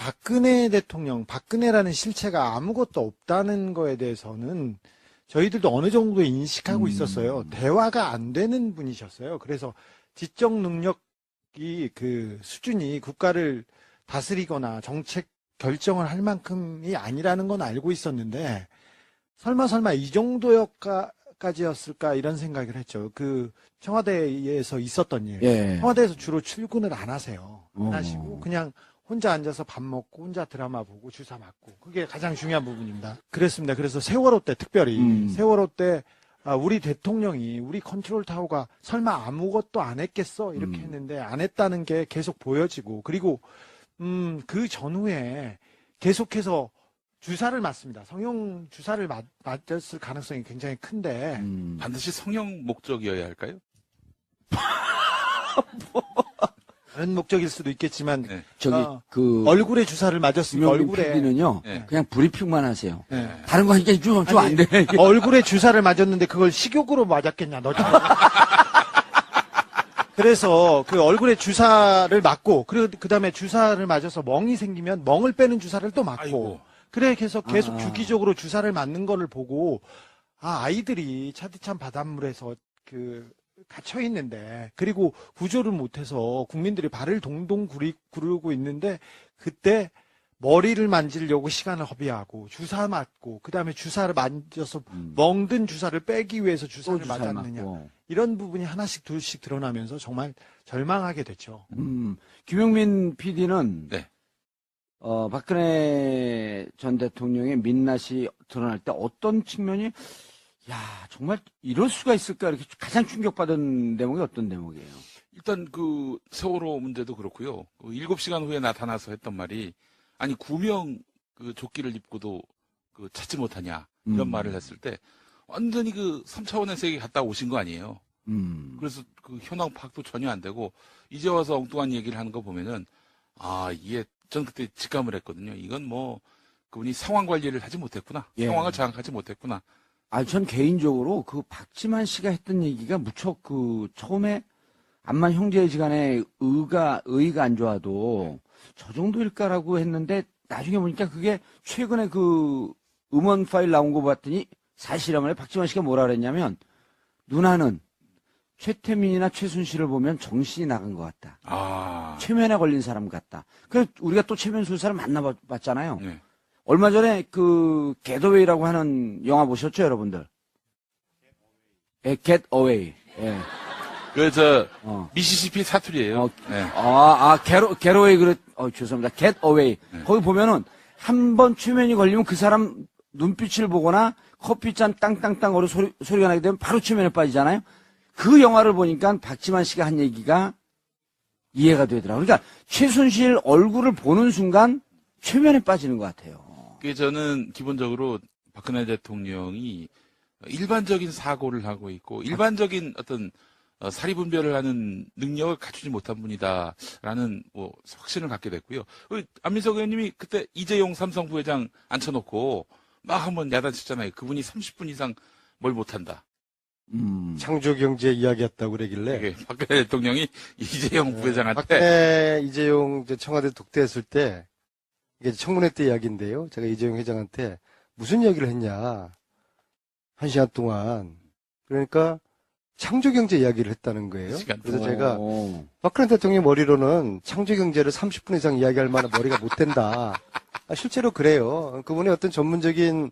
박근혜 대통령, 박근혜라는 실체가 아무것도 없다는 거에 대해서는 저희들도 어느 정도 인식하고 있었어요. 대화가 안 되는 분이셨어요. 그래서 지적 능력이 그 수준이 국가를 다스리거나 정책 결정을 할 만큼이 아니라는 건 알고 있었는데 설마 이 정도까지였을까 이런 생각을 했죠. 그 청와대에서 있었던 일. 예. 청와대에서 주로 출근을 안 하세요. 안 하시고 그냥 혼자 앉아서 밥 먹고 혼자 드라마 보고 주사 맞고 그게 가장 중요한 부분입니다. 그랬습니다. 그래서 세월호 때 특별히 세월호 때 우리 대통령이 우리 컨트롤 타워가 설마 아무것도 안 했겠어 이렇게 했는데 안 했다는 게 계속 보여지고 그리고 그 전후에 계속해서 주사를 맞습니다. 성형 주사를 맞았을 가능성이 굉장히 큰데 반드시 성형 목적이어야 할까요? 다른 목적일 수도 있겠지만 네. 저기 그 얼굴에 주사를 맞았으니까 김용민 얼굴에 PD는요. 네. 그냥 브리핑만 하세요. 네. 다른 거 하니까 좀 안 돼. 얼굴에 주사를 맞았는데 그걸 식욕으로 맞았겠냐 너처럼. 그래서 그 얼굴에 주사를 맞고 그리고 그다음에 주사를 맞아서 멍이 생기면 멍을 빼는 주사를 또 맞고 아이고. 그래 계속 주기적으로 주사를 맞는 거를 보고 아이들이 차디찬 바닷물에서 그 갇혀 있는데 그리고 구조를 못해서 국민들이 발을 동동 구르고 있는데 그때 머리를 만지려고 시간을 허비하고 주사 맞고 그다음에 주사를 만져서 멍든 주사를 빼기 위해서 주사를 맞았느냐 맞고. 이런 부분이 하나씩 둘씩 드러나면서 정말 절망하게 됐죠. 김용민 PD는 네. 박근혜 전 대통령의 민낯이 드러날 때 어떤 측면이 야 정말 이럴 수가 있을까 이렇게 가장 충격받은 대목이 어떤 대목이에요? 일단 그 세월호 문제도 그렇고요. 그 7시간 후에 나타나서 했던 말이 아니 구명 그 조끼를 입고도 그 찾지 못하냐 이런 말을 했을 때 완전히 그 3차원의 세계 갔다 오신 거 아니에요. 그래서 그 현황 파악도 전혀 안 되고 이제 와서 엉뚱한 얘기를 하는 거 보면은 이게 전 그때 직감을 했거든요. 이건 뭐 그분이 상황 관리를 하지 못했구나. 예. 상황을 장악하지 못했구나. 전 개인적으로 그 박지만 씨가 했던 얘기가 무척 그 처음에 암만 형제지간에 의의가 안 좋아도 저 정도일까라고 했는데 나중에 보니까 그게 최근에 그 음원 파일 나온 거 봤더니 사실이라면 박지만 씨가 뭐라 그랬냐면 누나는 최태민이나 최순실을 보면 정신이 나간 것 같다. 최면에 걸린 사람 같다. 그래서 우리가 또 최면 수사를 만나봤잖아요. 네. 얼마 전에 그 겟어웨이라고 하는 영화 보셨죠, 여러분들? 예, 겟어웨이. 예. 그저 미시시피 사투리예요. 네. 겟어웨이 죄송합니다. 겟어웨이. 네. 거기 보면은 한 번 최면이 걸리면 그 사람 눈빛을 보거나 커피잔 땅땅땅 거리 소리가 나게 되면 바로 최면에 빠지잖아요. 그 영화를 보니까 박지만 씨가 한 얘기가 이해가 되더라고요. 그러니까 최순실 얼굴을 보는 순간 최면에 빠지는 것 같아요. 그 저는 기본적으로 박근혜 대통령이 일반적인 사고를 하고 있고 일반적인 어떤 사리분별을 하는 능력을 갖추지 못한 분이다라는 뭐 확신을 갖게 됐고요. 안민석 의원님이 그때 이재용 삼성 부회장 앉혀놓고 막 한번 야단쳤잖아요. 그분이 30분 이상 뭘 못한다. 창조경제 이야기했다고 그러길래. 이게 박근혜 대통령이 이재용 부회장한테. 박근혜 이재용 청와대 독대했을 때 이게 청문회 때 이야기인데요. 제가 이재용 회장한테 무슨 얘기를 했냐. 1시간 동안. 그러니까 창조경제 이야기를 했다는 거예요. 그래서 제가 박근혜 대통령 머리로는 창조경제를 30분 이상 이야기할 만한 머리가 못 된다. 실제로 그래요. 그분의 어떤 전문적인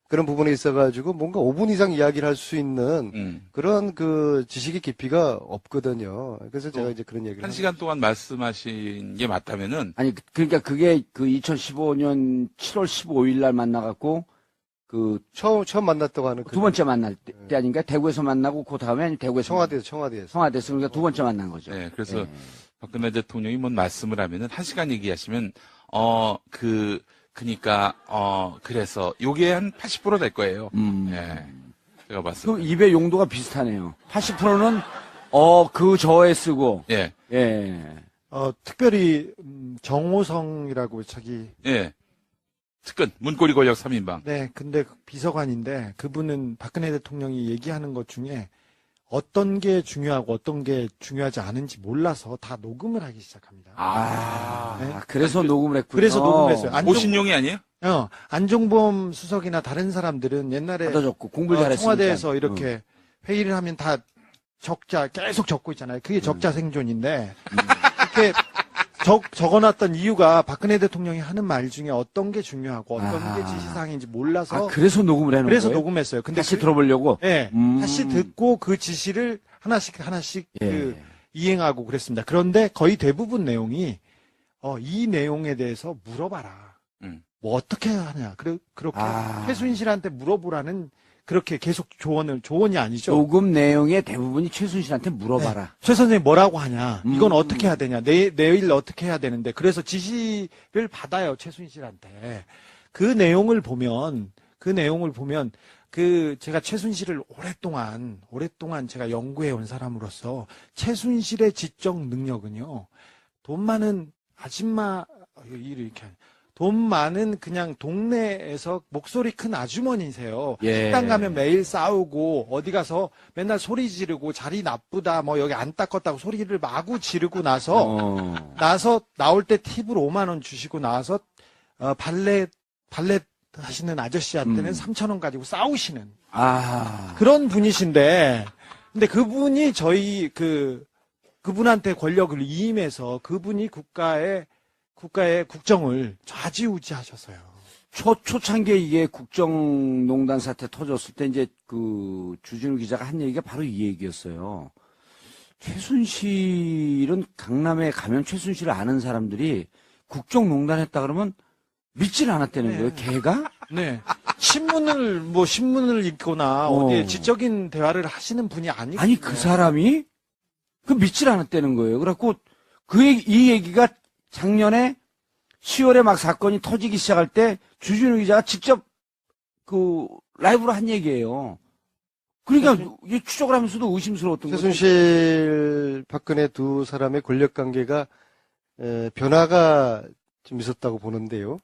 그런 부분에 있어가지고 뭔가 5분 이상 이야기를 할 수 있는 그런 그 지식의 깊이가 없거든요. 그래서 제가 이제 그런 얘기를. 1시간 동안 말씀하신 게 맞다면은. 아니, 그러니까 그게 그 2015년 7월 15일 날 만나갖고 그 처음 만났다고 하는 두 번째 만날 때 아닌가? 대구에서 만나고 그 다음에 아니 대구에서 청와대에서 그러니까 두 번째 만난 거죠. 네, 그래서 박근혜 대통령이 뭔 말씀을 하면은 1시간 얘기하시면 그니까 그래서 요게 한 80% 될 거예요. 네. 제가 봤을 그 때. 입의 용도가 비슷하네요. 80%는 그 저에 쓰고. 예. 예. 특별히 정호성이라고 예. 특근 문고리 권력 3인방. 네, 근데 비서관인데 그분은 박근혜 대통령이 얘기하는 것 중에 어떤 게 중요하고 어떤 게 중요하지 않은지 몰라서 다 녹음을 하기 시작합니다. 네. 그래서 녹음을 했군요. 그래서 녹음을 했어요. 모신용이 아니에요? 안종범 수석이나 다른 사람들은 옛날에 받아줬고 공부를 잘했으니까. 청와대에서 이렇게 회의를 하면 다 적자 계속 적고 있잖아요. 그게 적자 생존인데 이렇게 적어놨던 이유가 박근혜 대통령이 하는 말 중에 어떤 게 중요하고 어떤 게 지시사항인지 몰라서 그래서 녹음을 해놓은 그래서 거예요? 녹음했어요. 근데 다시 들어보려고? 네, 다시 듣고 그 지시를 하나씩 예. 이행하고 그랬습니다. 그런데 거의 대부분 내용이 이 내용에 대해서 물어봐라. 뭐 어떻게 하냐. 그렇게 최순실한테 물어보라는 그렇게 계속 조언이 아니죠. 녹음 내용의 대부분이 최순실한테 물어봐라. 네. 최 선생님 뭐라고 하냐. 이건 어떻게 해야 되냐. 내일 어떻게 해야 되는데. 그래서 지시를 받아요. 최순실한테. 그 내용을 보면 제가 최순실을 오랫동안 제가 연구해 온 사람으로서 최순실의 지적 능력은요. 돈 많은 아줌마 이렇게 돈 많은 그냥 동네에서 목소리 큰 아주머니세요. 예. 식당 가면 매일 싸우고 어디 가서 맨날 소리 지르고 자리 나쁘다 뭐 여기 안 닦았다고 소리를 마구 지르고 나서 나올 때 팁으로 5만 원 주시고 나와서 발렛 하시는 아저씨한테는 3,000원 가지고 싸우시는 그런 분이신데 근데 그분이 저희 그분한테 권력을 이임해서 그분이 국가의 국정을 좌지우지하셨어요. 초창기에 이게 국정농단 사태 터졌을 때 이제 주진우 기자가 한 얘기가 바로 이 얘기였어요. 최순실은 강남에 가면 최순실을 아는 사람들이 국정농단했다 그러면 믿질 않았다는 거예요. 걔가? 네. 신문을 읽거나 어디에 지적인 대화를 하시는 분이 아니고. 아니 그 사람이 믿질 않았다는 거예요. 그래갖고 이 얘기가 작년에 10월에 막 사건이 터지기 시작할 때 주진우 기자가 직접 라이브로 한 얘기예요. 그러니까 이게 추적을 하면서도 의심스러웠던 거죠. 최순실, 박근혜 두 사람의 권력 관계가 변화가 좀 있었다고 보는데요.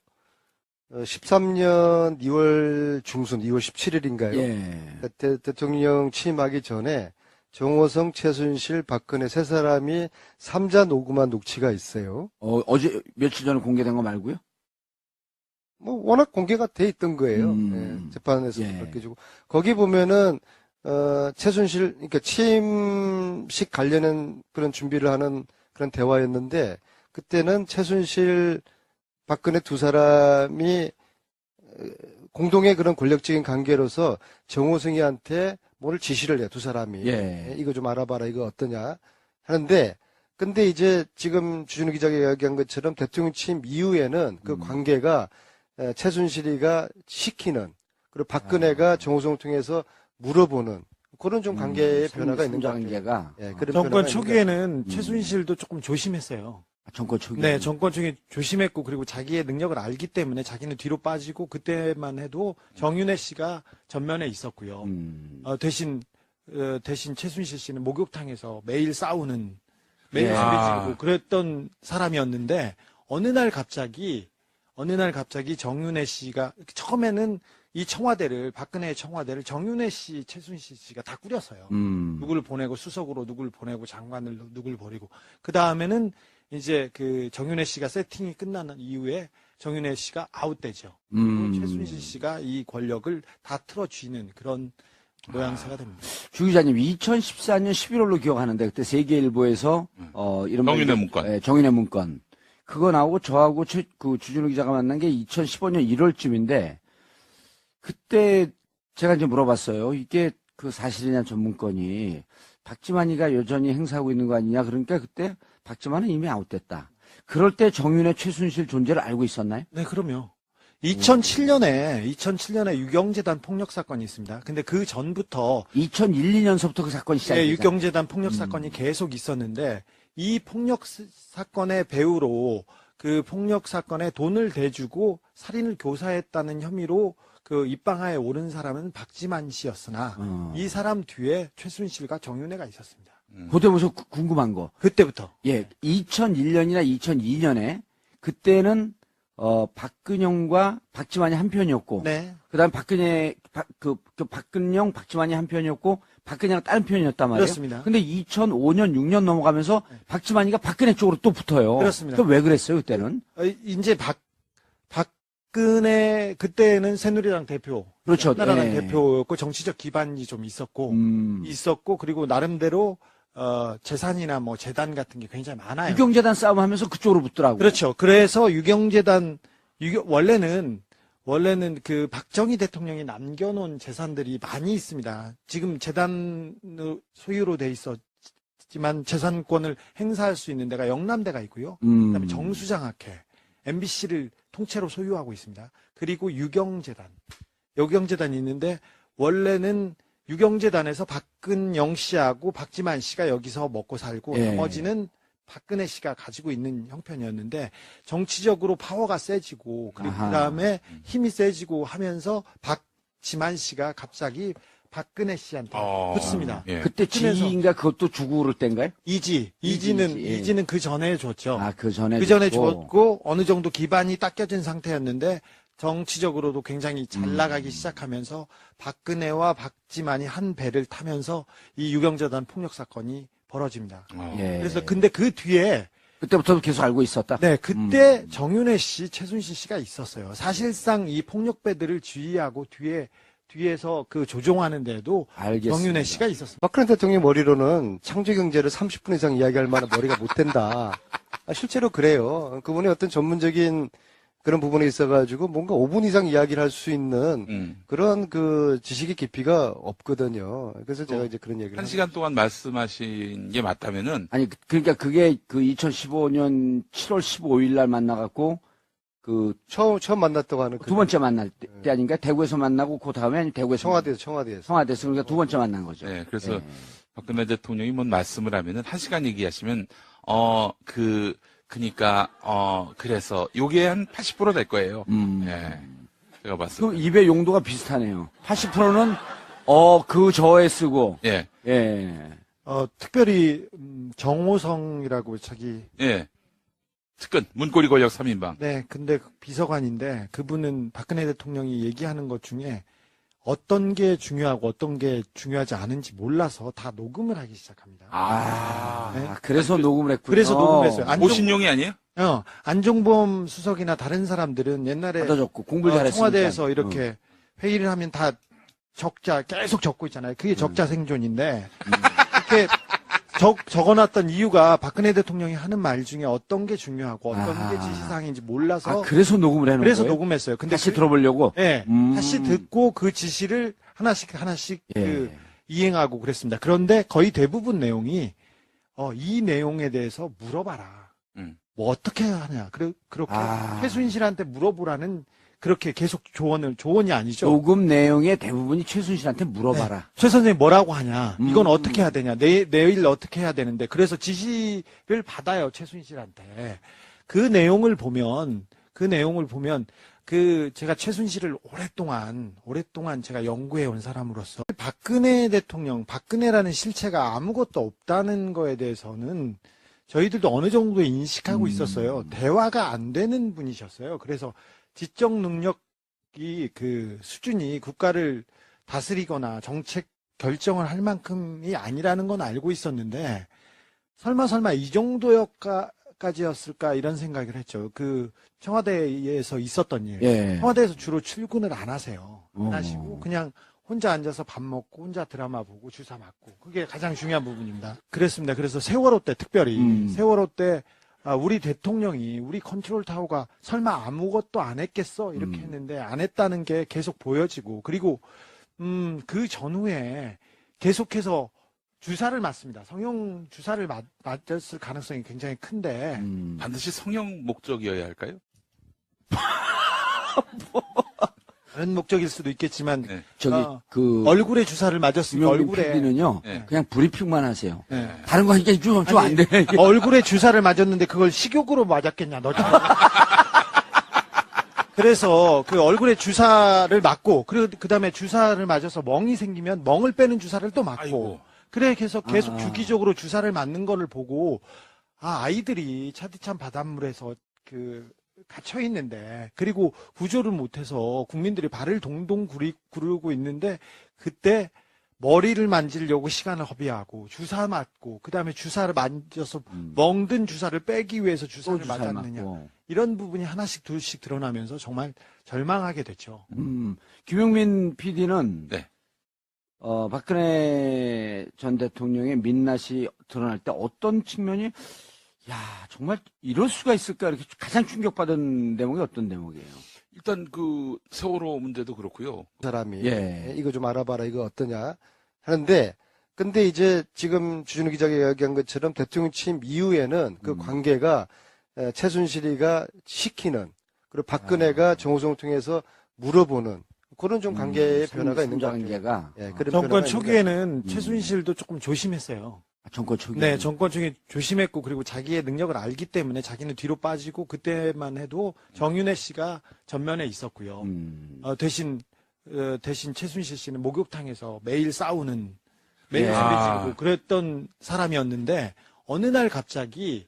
13년 2월 중순, 2월 17일인가요? 예. 대통령 취임하기 전에 정호성, 최순실, 박근혜 세 사람이 3자 녹음한 녹취가 있어요. 어제 며칠 전에 공개된 거 말고요? 뭐 워낙 공개가 돼 있던 거예요. 재판에서 밝혀지고 거기 보면은 최순실 그러니까 취임식 관련한 그런 준비를 하는 그런 대화였는데 그때는 최순실, 박근혜 두 사람이 공동의 그런 권력적인 관계로서 정호승이한테 뭘 지시를 해, 두 사람이. 이거 좀 알아봐라, 이거 어떠냐. 하는데, 근데 이제 지금 주진우 기자가 이야기한 것처럼 대통령 취임 이후에는 그 관계가 최순실이가 시키는, 그리고 박근혜가 정호성을 통해서 물어보는 그런 좀 관계의 변화가 있는 것 같아요. 예, 그런 정권 초기에는 최순실도 조금 조심했어요. 정권 초기. 네, 정권 초기 조심했고 그리고 자기의 능력을 알기 때문에 자기는 뒤로 빠지고 그때만 해도 정윤회 씨가 전면에 있었고요. 대신 최순실 씨는 목욕탕에서 매일 싸우는 매일 소리 지르고 그랬던 사람이었는데 어느 날 갑자기 정윤회 씨가 처음에는 이 청와대를 박근혜의 청와대를 정윤회 씨, 최순실 씨가 다 꾸렸어요. 누구를 보내고 수석으로 누구를 보내고 장관을 누구를 버리고 그 다음에는 이제 정윤회 씨가 세팅이 끝나는 이후에 정윤회 씨가 아웃되죠. 그리고 최순실 씨가 이 권력을 다 틀어쥐는 그런 모양새가 됩니다. 주 기자님, 2014년 11월로 기억하는데 그때 세계일보에서 이른바 정윤회 문건. 예, 정윤회 문건. 그거 나오고 저하고 주진우 기자가 만난 게 2015년 1월쯤인데 그때 제가 이제 물어봤어요. 이게 사실이냐 전문건이 박지만이가 여전히 행사하고 있는 거 아니냐. 그러니까 그때 박지만은 이미 아웃됐다. 그럴 때 정윤회 최순실 존재를 알고 있었나요? 네, 그럼요. 2007년에 유경재단 폭력 사건이 있습니다. 근데 그 전부터 2001, 2년서부터 그 사건이 시작됐어요. 유경재단 폭력 사건이 계속 있었는데 이 폭력 사건의 배우로 그 폭력 사건에 돈을 대주고 살인을 교사했다는 혐의로 입방아에 오른 사람은 박지만 씨였으나 이 사람 뒤에 최순실과 정윤회가 있었습니다. 그때 보셔 궁금한 거. 그때부터. 예, 2001년이나 2002년에 그때는 박근영과 박지만이 한 편이었고, 네. 그다음 박근영, 박지만이 한 편이었고, 박근혜가 다른 편이었단 말이에요. 그렇습니다. 근데 2005년, 6년 넘어가면서 박지만이가 박근혜 쪽으로 또 붙어요. 그렇습니다. 왜 그랬어요, 그때는? 이제 박근혜 그때는 새누리당 대표, 그렇죠. 나라당 예. 대표였고 정치적 기반이 좀 있었고 그리고 나름대로 재산이나 뭐 재단 같은 게 굉장히 많아요. 유경재단 싸움하면서 그쪽으로 붙더라고요. 그렇죠. 그래서 원래는 그 박정희 대통령이 남겨놓은 재산들이 많이 있습니다. 지금 재단 소유로 돼 있었지만 재산권을 행사할 수 있는 데가 영남대가 있고요. 그다음에 정수장학회, MBC를 통째로 소유하고 있습니다. 그리고 유경재단이 있는데 원래는 유경재단에서 박근영 씨하고 박지만 씨가 여기서 먹고 살고 예. 나머지는 박근혜 씨가 가지고 있는 형편이었는데 정치적으로 파워가 세지고 그리고 아하. 그다음에 힘이 세지고 하면서 박지만 씨가 갑자기 박근혜 씨한테 붙습니다. 예. 그때 그래서- 지인가 그것도 주고 그럴 때인가요? 이지는 이지. 그 전에 줬죠. 그 전에. 그 전에 줬고. 줬고 어느 정도 기반이 닦여진 상태였는데 정치적으로도 굉장히 잘 나가기 시작하면서 박근혜와 박지만이 한 배를 타면서 이 유경재단 폭력 사건이 벌어집니다. 예. 그래서 근데 그 뒤에 그때부터도 계속 알고 있었다. 네 그때 정윤회 씨, 최순실 씨가 있었어요. 사실상 이 폭력배들을 지휘하고 뒤에서 그 조종하는 데도 알겠습니다. 정윤회 씨가 있었습니다. 박근혜 대통령 머리로는 창조 경제를 30분 이상 이야기할 만한 머리가 못 된다. 실제로 그래요. 그분이 어떤 전문적인 그런 부분에 있어가지고 뭔가 5분 이상 이야기를 할 수 있는 그런 그 지식의 깊이가 없거든요. 그래서 제가 이제 그런 얘기를. 한 시간 동안 말씀하신 게 맞다면은 아니, 그러니까 그게 그 2015년 7월 15일 날 만나갖고 그 처음 만났다고 하는 두 번째 만날 때 아닌가? 대구에서 만나고 그 다음에 아니 대구에서 청와대에서. 청와대에서 그러니까 두 번째 만난 거죠. 네, 그래서 예. 박근혜 대통령이 뭔 말씀을 하면은 한 시간 얘기하시면 그래서 요게 한 80% 될 거예요. 예. 제가 봤을 그 때. 입의 용도가 비슷하네요. 80%는 그 저에 쓰고 예. 예. 특별히 정호성이라고 자기 예. 특근 문고리 권력 3인방. 네, 근데 비서관인데 그분은 박근혜 대통령이 얘기하는 것 중에 어떤 게 중요하고 어떤 게 중요하지 않은지 몰라서 다 녹음을 하기 시작합니다. 네. 그래서 녹음을 했군요. 그래서 녹음을 했어요. 오신용이 아니에요? 안종범 수석이나 다른 사람들은 옛날에 받아줬고 공부를 잘했으니까. 청와대에서 이렇게 회의를 하면 다 적자 계속 적고 있잖아요. 그게 적자 생존인데 이렇게 적어놨던 이유가 박근혜 대통령이 하는 말 중에 어떤 게 중요하고 어떤 게 지시사항인지 몰라서 그래서 녹음을 해놓은 그래서 거예요? 녹음했어요. 근데 다시 들어보려고? 네, 다시 듣고 그 지시를 하나씩 예. 이행하고 그랬습니다. 그런데 거의 대부분 내용이 이 내용에 대해서 물어봐라. 뭐 어떻게 하냐. 그렇게 최순실한테 물어보라는 그렇게 계속 조언이 아니죠. 녹음 내용의 대부분이 최순실한테 물어봐라. 네. 최 선생님 뭐라고 하냐. 이건 어떻게 해야 되냐. 내일 어떻게 해야 되는데. 그래서 지시를 받아요. 최순실한테. 그 내용을 보면 제가 최순실을 오랫동안 제가 연구해 온 사람으로서 박근혜라는 실체가 아무것도 없다는 거에 대해서는 저희들도 어느 정도 인식하고 있었어요. 대화가 안 되는 분이셨어요. 그래서 지적 능력이 그 수준이 국가를 다스리거나 정책 결정을 할 만큼이 아니라는 건 알고 있었는데 설마 이 정도까지였을까 이런 생각을 했죠. 그 청와대에서 있었던 일. 예. 청와대에서 주로 출근을 안 하세요. 안 하시고 그냥 혼자 앉아서 밥 먹고 혼자 드라마 보고 주사 맞고 그게 가장 중요한 부분입니다. 그랬습니다. 그래서 세월호 때 특별히 세월호 때 우리 대통령이 우리 컨트롤 타워가 설마 아무것도 안 했겠어 이렇게 했는데 안 했다는 게 계속 보여지고 그리고 그 전후에 계속해서 주사를 맞습니다. 성형 주사를 맞았을 가능성이 굉장히 큰데 반드시 성형 목적이어야 할까요? 다른 목적일 수도 있겠지만 네. 얼굴에 주사를 맞았으면 김용민 얼굴에 PD는요, 네. 그냥 브리핑만 하세요. 네. 다른 거 하니까 좀 안 돼. 얼굴에 주사를 맞았는데 그걸 식욕으로 맞았겠냐, 너처럼. 그래서 그 얼굴에 주사를 맞고, 그 다음에 주사를 맞아서 멍이 생기면 멍을 빼는 주사를 또 맞고, 아이고. 그래 계속 주기적으로 주사를 맞는 거를 보고, 아이들이 차디찬 바닷물에서 갇혀 있는데, 그리고 구조를 못해서 국민들이 발을 동동 구르고 있는데, 그때 머리를 만지려고 시간을 허비하고 주사 맞고, 그 다음에 주사를 만져서 멍든 주사를 빼기 위해서 또 주사를 주사를 맞았느냐, 맞고. 이런 부분이 하나씩 둘씩 드러나면서 정말 절망하게 됐죠. 김용민 PD는 네. 박근혜 전 대통령의 민낯이 드러날 때 어떤 측면이 야 정말 이럴 수가 있을까 이렇게 가장 충격받은 대목이 어떤 대목이에요? 일단 그 세월호 문제도 그렇고요. 사람이 예. 이거 좀 알아봐라, 이거 어떠냐 하는데, 근데 이제 지금 주진우 기자가 이야기한 것처럼 대통령 취임 이후에는 그 관계가 최순실이가 시키는, 그리고 박근혜가 정호성을 통해서 물어보는 그런 좀 관계의 변화가 있는 것 같아요. 관계가 예, 그런 정권 변화가 있는 것 초기에는 최순실도 조금 조심했어요. 정권 초기. 네, 정권 초기 조심했고, 그리고 자기의 능력을 알기 때문에 자기는 뒤로 빠지고, 그때만 해도 정윤회 씨가 전면에 있었고요. 대신 최순실 씨는 목욕탕에서 매일 싸우는, 매일 예. 소리 지르고 그랬던 사람이었는데, 어느 날 갑자기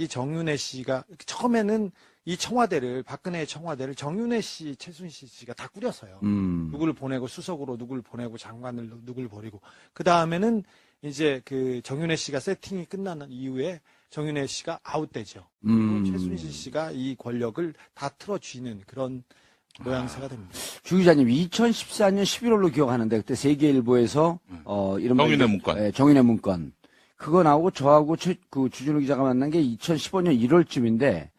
정윤회 씨가, 처음에는 이 청와대를, 박근혜의 청와대를 정윤회 씨, 최순실 씨가 다 꾸렸어요. 누구를 보내고 수석으로 누구를 보내고 장관을 누구를 버리고, 그 다음에는 이제 그 정윤회 씨가 세팅이 끝나는 이후에 정윤회 씨가 아웃되죠. 그리고 최순실 씨가 이 권력을 다 틀어쥐는 그런 모양새가 됩니다. 주 기자님 2014년 11월로 기억하는데 그때 세계일보에서 이른바 정윤회 이제, 문건. 예, 정윤회 문건 그거 나오고 저하고 그 주진우 기자가 만난 게 2015년 1월쯤인데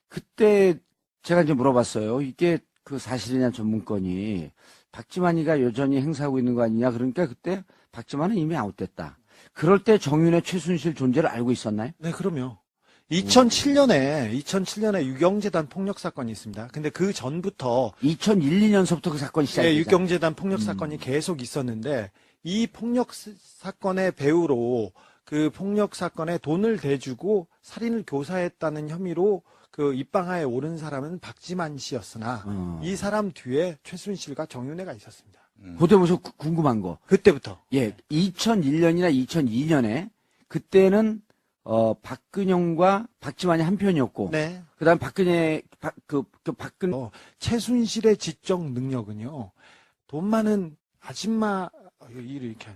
그때 제가 이제 물어봤어요. 이게 그 사실이냐 전 문건이 박지만이가 여전히 행사하고 있는 거 아니냐. 그러니까 그때 박지만은 이미 아웃됐다. 그럴 때 정윤회 최순실 존재를 알고 있었나요? 네, 그럼요. 2007년에 유경재단 폭력 사건이 있습니다. 근데 그 전부터 2001, 2년서부터 그 사건이 시작됐죠. 유경재단 폭력 사건이 계속 있었는데, 이 폭력 사건의 배우로 그 폭력 사건에 돈을 대주고 살인을 교사했다는 혐의로 그 입방아에 오른 사람은 박지만 씨였으나 이 사람 뒤에 최순실과 정윤회가 있었습니다. 그때부터 궁금한 거. 그때부터. 예, 2001년이나 2002년에 그때는 박근영과 박지만이 한 편이었고, 네. 그다음 박근혜 최순실의 지적 능력은요, 돈 많은 아줌마, 이렇게,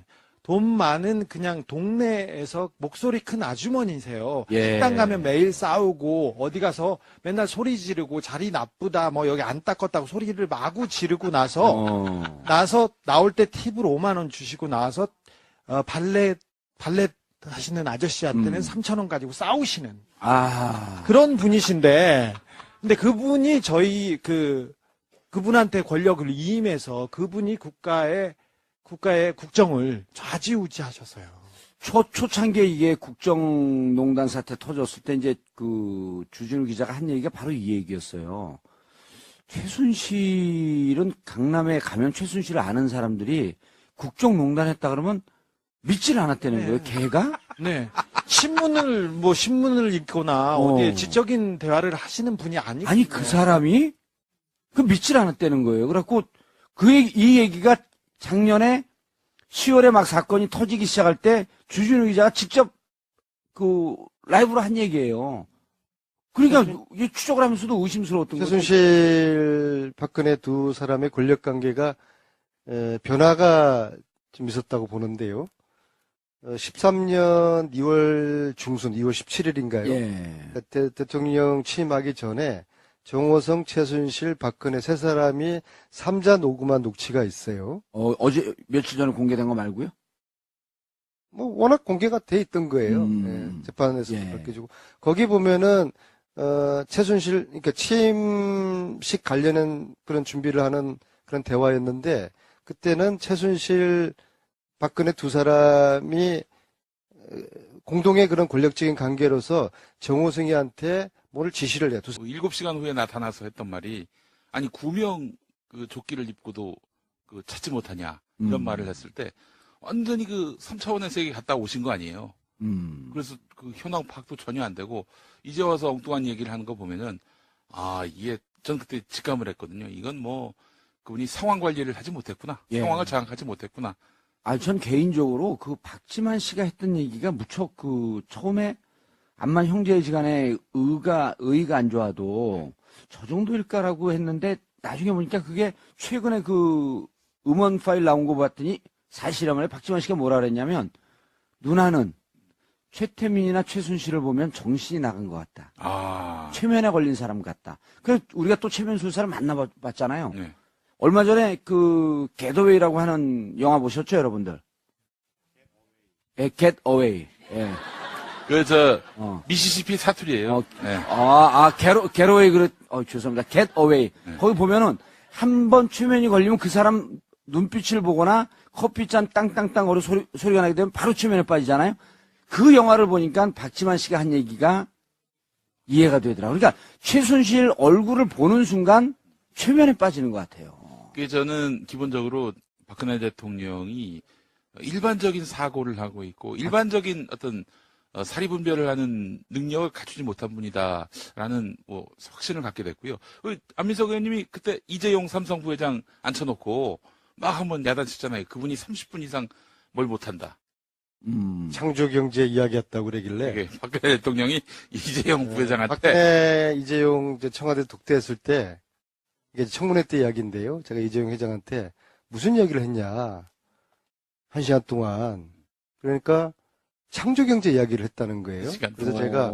돈 많은 그냥 동네에서 목소리 큰 아주머니세요. 예. 식당 가면 매일 싸우고, 어디 가서 맨날 소리 지르고, 자리 나쁘다, 뭐 여기 안 닦았다고 소리를 마구 지르고 나서 나올 때 팁으로 5만 원 주시고 나와서, 발레 하시는 아저씨한테는 3,000원 가지고 싸우시는. 그런 분이신데, 근데 그분이 그분한테 권력을 이임해서 그분이 국가의 국정을 좌지우지하셨어요. 초창기에 이게 국정농단 사태 터졌을 때 이제 그 주진우 기자가 한 얘기가 바로 이 얘기였어요. 최순실은 강남에 가면 최순실을 아는 사람들이 국정농단했다 그러면 믿질 않았다는 네. 거예요. 걔가? 네. 신문을 읽거나 어디에 지적인 대화를 하시는 분이 아니고. 아니 그 사람이 그 믿질 않았다는 거예요. 그래갖고 이 얘기가 작년에 10월에 막 사건이 터지기 시작할 때 주진우 기자가 직접 그 라이브로 한 얘기예요. 그러니까 이게 추적을 하면서도 의심스러웠던 거죠. 최순실, 박근혜 두 사람의 권력 관계가 변화가 좀 있었다고 보는데요. 13년 2월 중순, 2월 17일인가요? 예. 대통령 취임하기 전에 정호성, 최순실, 박근혜 세 사람이 3자 녹음한 녹취가 있어요. 어제 며칠 전에 공개된 거 말고요? 뭐 워낙 공개가 돼 있던 거예요. 재판에서 밝혀지고 거기 보면은 최순실, 그러니까 취임식 관련한 그런 준비를 하는 그런 대화였는데 그때는 최순실, 박근혜 두 사람이 공동의 그런 권력적인 관계로서 정호승이한테 뭘 지시를 해요. 7시간 후에 나타나서 했던 말이, 아니 구명 그 조끼를 입고도 그 찾지 못하냐, 이런 말을 했을 때 완전히 그 3차원의 세계 갔다 오신 거 아니에요. 그래서 그 현황 파악도 전혀 안 되고 이제 와서 엉뚱한 얘기를 하는 거 보면은 이게 전 그때 직감을 했거든요. 이건 뭐 그분이 상황 관리를 하지 못했구나. 상황을 장악하지 못했구나. 전 개인적으로 그 박지만 씨가 했던 얘기가 무척 그 처음에 암만 형제지간에 의의가 안 좋아도 저 정도일까라고 했는데 나중에 보니까 그게 최근에 그 음원 파일 나온 거 봤더니 사실이라면 박지원 씨가 뭐라 그랬냐면 누나는 최태민이나 최순실을 보면 정신이 나간 것 같다. 아. 최면에 걸린 사람 같다. 그래서 우리가 또 최면 수사를 만나봤잖아요. 네. 얼마 전에 그 겟어웨이라고 하는 영화 보셨죠, 여러분들? 예, 겟어웨이. 예. 미시시피 사투리예요. 네. 겟어웨이 죄송합니다. 겟어웨이. 네. 거기 보면은 한 번 최면이 걸리면 그 사람 눈빛을 보거나 커피잔 땅땅땅 거리 소리가 나게 되면 바로 최면에 빠지잖아요. 그 영화를 보니까 박지만 씨가 한 얘기가 이해가 되더라고요. 그러니까 최순실 얼굴을 보는 순간 최면에 빠지는 것 같아요. 그 저는 기본적으로 박근혜 대통령이 일반적인 사고를 하고 있고 일반적인 어떤 사리 분별을 하는 능력을 갖추지 못한 분이다라는 뭐 확신을 갖게 됐고요. 안민석 의원님이 그때 이재용 삼성 부회장 앉혀놓고 막 한번 야단쳤잖아요. 그분이 30분 이상 뭘 못한다. 창조경제 이야기했다고 그러길래. 이게 박근혜 대통령이 이재용 부회장한테 박근혜 이재용 청와대 독대했을 때 이게 청문회 때 이야기인데요. 제가 이재용 회장한테 무슨 얘기를 했냐. 1시간 동안. 그러니까 창조경제 이야기를 했다는 거예요. 시간 그래서 제가